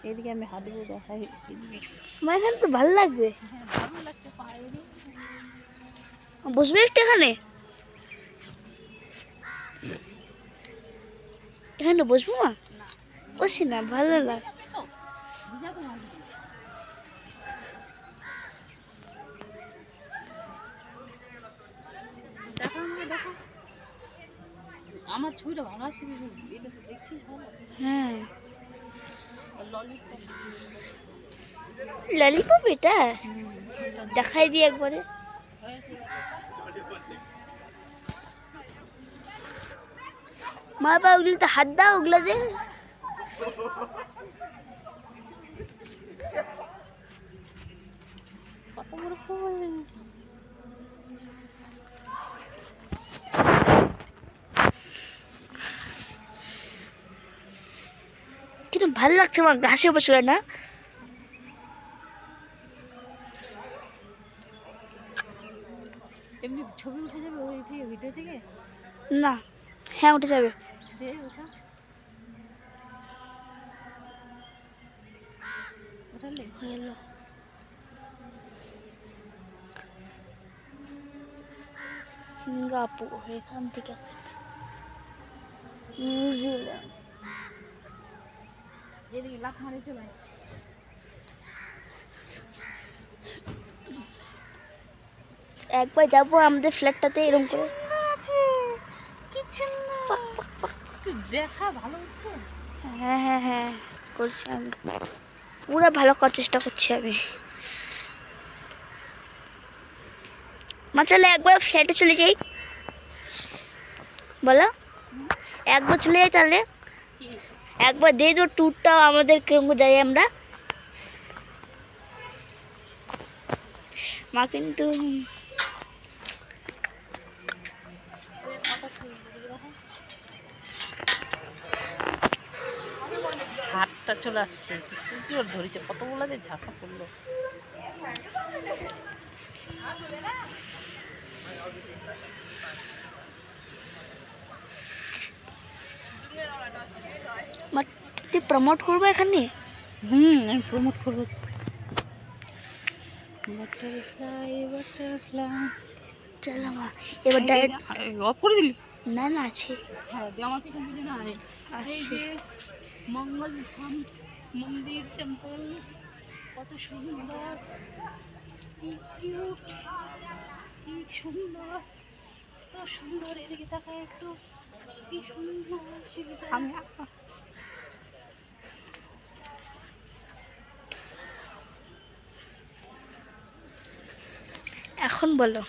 এদিকে আমি হাঁটবো, দেখাই আমার এখানে তো ভালো লাগবে। হ্যাঁ ভালো লাগছে পাহাড়ে। বসবে একটু এখানে, এখানে বসবো মা? বসি না, ভালো লাগছে। তো ভিজা তো ভালো। দেখা আমাকে দেখা, আমার ছবিটা ভালো আসে দিদি, এটা তো দেখছিস ভালো। হ্যাঁ ললিপপ, ললিপপ এটা দেখাই দিই একবারে। মা বা ওগুলোতে হাত দাও, ওগুলো দে। কত বড় ফুল। কিন্তু ভালো লাগছে আমার, ঘাসে বসলে না। এমনি ছবি উঠে যাবে ওই থেকে, ভিডিও থেকে? না, হ্যাঁ উঠে যাবে। দে ওঠা, ওঠালে হয়ে গেল। সিঙ্গাপুর এখান থেকে আছে, নিউজিল্যান্ড। এদিকে লাফ মারিতে ভাই। একবার যাবো আমাদের ফ্ল্যাটটাতে এরকম করে। দেখা ভালো হচ্ছে। হ্যাঁ হ্যাঁ হ্যাঁ করছি আমি, পুরো ভালো করার চেষ্টা করছি আমি। মা চলো একবার ফ্ল্যাটে চলে যাই, বলো একবার চলে যাই তাহলে। একবার দিয়ে তো ট্যুরটাও আমাদের কিরকম যাই আমরা। মা কিন্তু হাতটা চলে আসছে, কি ওর ধরেছে, কতগুলো যে ঝাঁকা পড়লো। মা তুই প্রমোট করবো এখানে। আমি প্রমোট করবো। চলো মা এবার ডাইরেক্ট। অফ করে দিলি? না না আছে, হ্যাঁ আমার পিছন পিছনে আয়। এই আসছে। যে মঙ্গল ধাম মন্দির, টেম্পল, কত সুন্দর, কি কিউট, কি সুন্দর, কত সুন্দর। এদিকে তাকায় একটু, কি সুন্দর শিবিকা। আমি এখন বলো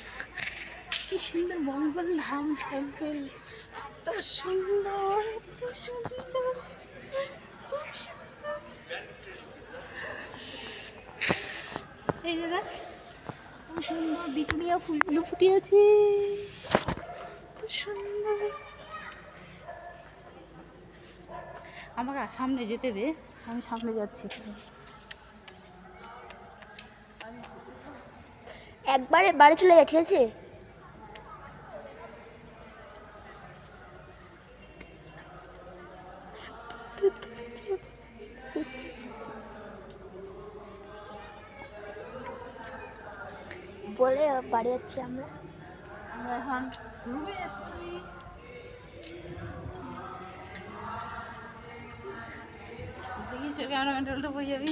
কি সুন্দর মঙ্গল ধাম টেম্পল, এত সুন্দর, এত সুন্দর, খুব সুন্দর। এই যে দেখ, খুব সুন্দর বিটুনিয়া ফুলগুলো ফুটে আছে, খুব সুন্দর। আমাকে সামনে যেতে দে, আমি সামনে যাচ্ছি। একবারে বাড়ি চলে যায়, ঠিক আছে? বলে বাড়ি যাচ্ছি আমরা। আমরা এখন রুমে যাচ্ছি। দেখিস কেন মেন্টালটা পড়ে যাবি।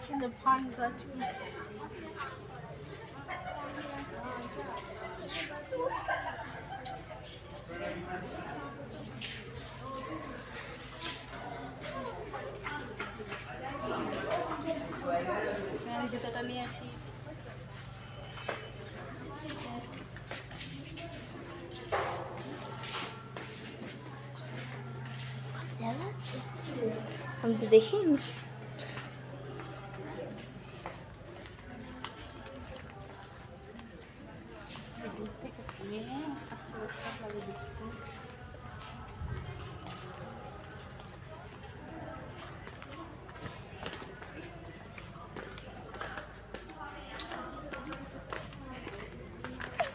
সুন্দর ফান গাছ, আমি জুতোটা নিয়ে আসি। আমি তো দেখিনি।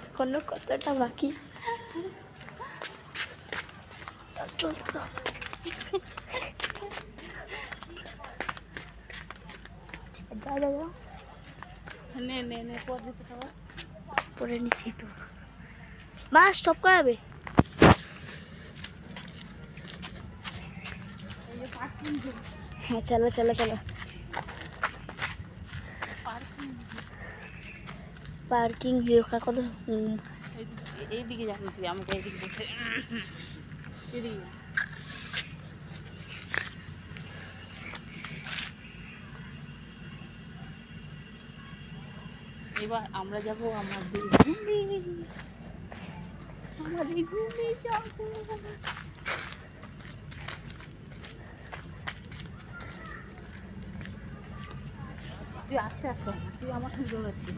এখনো কতটা বাকি চলতে। নে নে নে পর দিতে খাবার পরে নিচ্ছি তো মা স্টপ করাবে হ্যাঁ চলো চলো চলো পার্কিং ওখানে কত এইদিকে যাবি তুই আমাকে এইদিকে দেখে এদিকে যা। এবার আমরা যাবো আমাদের ঘুমে যাবো। তুই আস্তে আস্তে না তুই আমার সঙ্গে দৌড়াচ্ছিস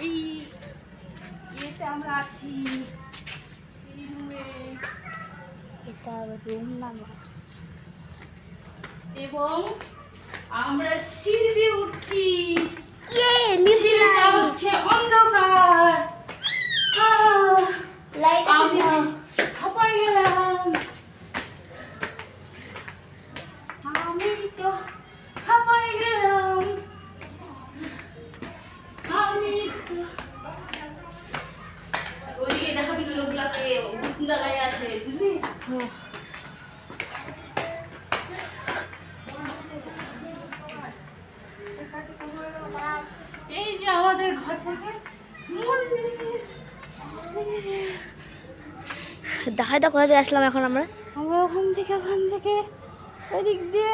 এই ইয়েতে আমরা আছি এই রুমে এটা রুম না এবং আমরা সিঁড়ি দিয়ে উঠছি লিফট সিঁড়িটা হচ্ছে অন্ধকার লাইট আমি হাঁপাই গেলাম আমি তো হাঁপাই গেলাম আমি তো ওইদিকে দেখাবি তো লোকগুলাকে দাঁড়ায় আছে বুঝলি এই যে আমাদের ঘর থেকে দেখা দাও কোথা দিয়ে আসলাম এখন আমরা আমরা ওখান থেকে এদিক দিয়ে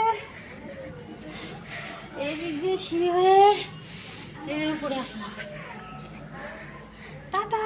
সিঁড়ি হয়ে এর উপরে আসলাম টাটা